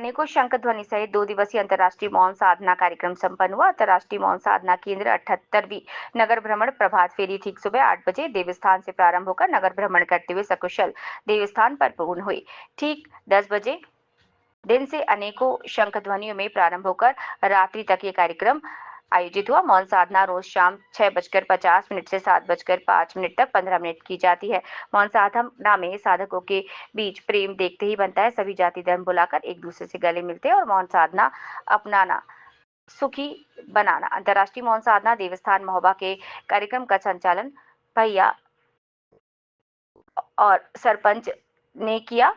अनेकों शंख ध्वनि सहित 2 दिवसीय अंतर्राष्ट्रीय मौन साधना कार्यक्रम संपन्न हुआ। अंतर्राष्ट्रीय मौन साधना केंद्र 78वीं नगर भ्रमण प्रभात फेरी ठीक सुबह 8 बजे देवस्थान से प्रारंभ होकर नगर भ्रमण करते हुए सकुशल देवस्थान पर पूर्ण हुई। ठीक 10 बजे दिन से अनेकों शंख ध्वनियों में प्रारंभ होकर रात्रि तक ये कार्यक्रम आयोजित हुआ। मौन साधना रोज शाम 6:50 से 7:05 तक 15 मिनट की जाती है। मौन साधना में साधकों के बीच प्रेम देखते ही बनता है। सभी जाति धर्म बुलाकर एक दूसरे से गले मिलते हैं और मौन साधना अपनाना सुखी बनाना। अंतर्राष्ट्रीय मौन साधना देवस्थान महोबा के कार्यक्रम का संचालन भैया और सरपंच ने किया।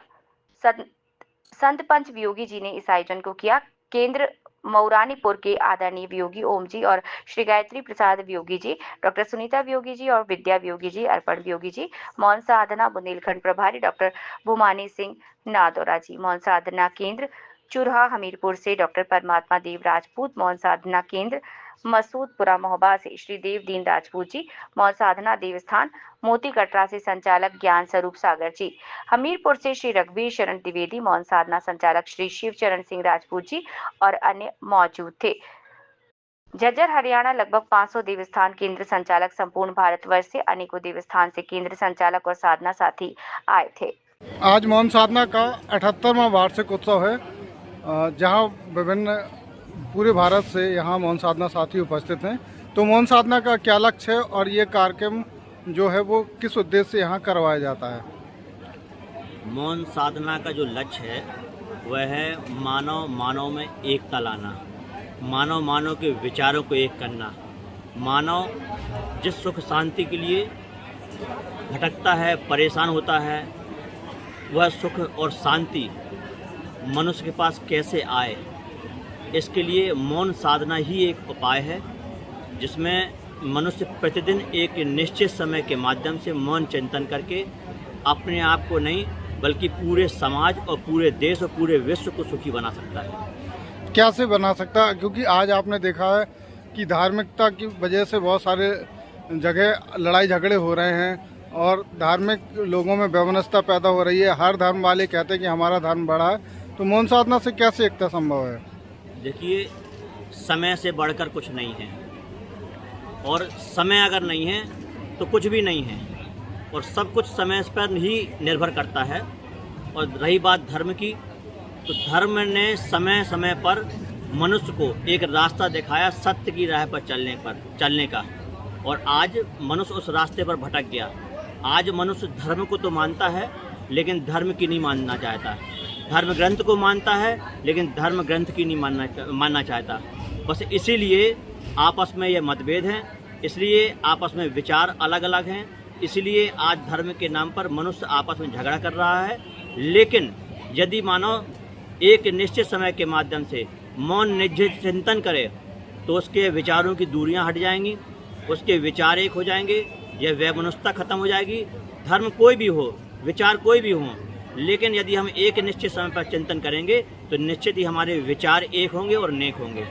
संत पंच वियोगी जी ने इस आयोजन को किया। केंद्र मौरानीपुर के आदरणीय वियोगी ओम जी और श्री गायत्री प्रसाद वियोगी जी, डॉक्टर सुनीता वियोगी जी और विद्या वियोगी जी, अर्पण वियोगी जी, मौन साधना बुंदेलखंड प्रभारी डॉक्टर भूमानी सिंह नादौरा जी, मौन साधना केंद्र चुरहा हमीरपुर से डॉक्टर परमात्मा देव राजपूत, मौन साधना केंद्र मसूदपुरा महोबा से श्री देव दीन राजपूत जी, मौन साधना देवस्थान मोती कटरा से संचालक ज्ञान स्वरूप सागर जी, हमीरपुर से श्री रघुवीर शरण द्विवेदी, मौन साधना संचालक श्री शिव चरण सिंह राजपूत जी और अन्य मौजूद थे। झज्जर हरियाणा लगभग 500 देवस्थान केंद्र संचालक संपूर्ण भारतवर्ष से अनेकों देवस्थान से केंद्र संचालक और साधना साथी आए थे। आज मौन साधना का 78वां वार्षिक उत्सव है, जहां विभिन्न पूरे भारत से यहाँ मौन साधना साथी उपस्थित हैं। तो मौन साधना का क्या लक्ष्य है और ये कार्यक्रम जो है वो किस उद्देश्य से यहाँ करवाया जाता है? मौन साधना का जो लक्ष्य है वह है मानव में एकता लाना, मानव के विचारों को एक करना। मानव जिस सुख शांति के लिए भटकता है, परेशान होता है, वह सुख और शांति मनुष्य के पास कैसे आए, इसके लिए मौन साधना ही एक उपाय है, जिसमें मनुष्य प्रतिदिन एक निश्चित समय के माध्यम से मौन चिंतन करके अपने आप को नहीं बल्कि पूरे समाज और पूरे देश और पूरे विश्व को सुखी बना सकता है। कैसे बना सकता है? क्योंकि आज आपने देखा है कि धार्मिकता की वजह से बहुत सारे जगह लड़ाई झगड़े हो रहे हैं और धार्मिक लोगों में वैमनस्यता पैदा हो रही है। हर धर्म वाले कहते हैं कि हमारा धर्म बड़ा है, तो मौन साधना से कैसे एकता संभव है? देखिए, समय से बढ़कर कुछ नहीं है और समय अगर नहीं है तो कुछ भी नहीं है और सब कुछ समय पर ही निर्भर करता है। और रही बात धर्म की, तो धर्म ने समय समय पर मनुष्य को एक रास्ता दिखाया सत्य की राह पर चलने का, और आज मनुष्य उस रास्ते पर भटक गया। आज मनुष्य धर्म को तो मानता है लेकिन धर्म की नहीं मानना चाहता, धर्म ग्रंथ को मानता है लेकिन धर्म ग्रंथ की नहीं मानना चाहता। बस इसीलिए आपस में ये मतभेद हैं, इसलिए आपस में विचार अलग अलग हैं, इसलिए आज धर्म के नाम पर मनुष्य आपस में झगड़ा कर रहा है। लेकिन यदि मानव एक निश्चित समय के माध्यम से मौन निश्चित चिंतन करे तो उसके विचारों की दूरियां हट जाएंगी, उसके विचार एक हो जाएंगे, यह वैमनस्यता खत्म हो जाएगी। धर्म कोई भी हो, विचार कोई भी हो, लेकिन यदि हम एक निश्चित समय पर चिंतन करेंगे तो निश्चित ही हमारे विचार एक होंगे और नेक होंगे।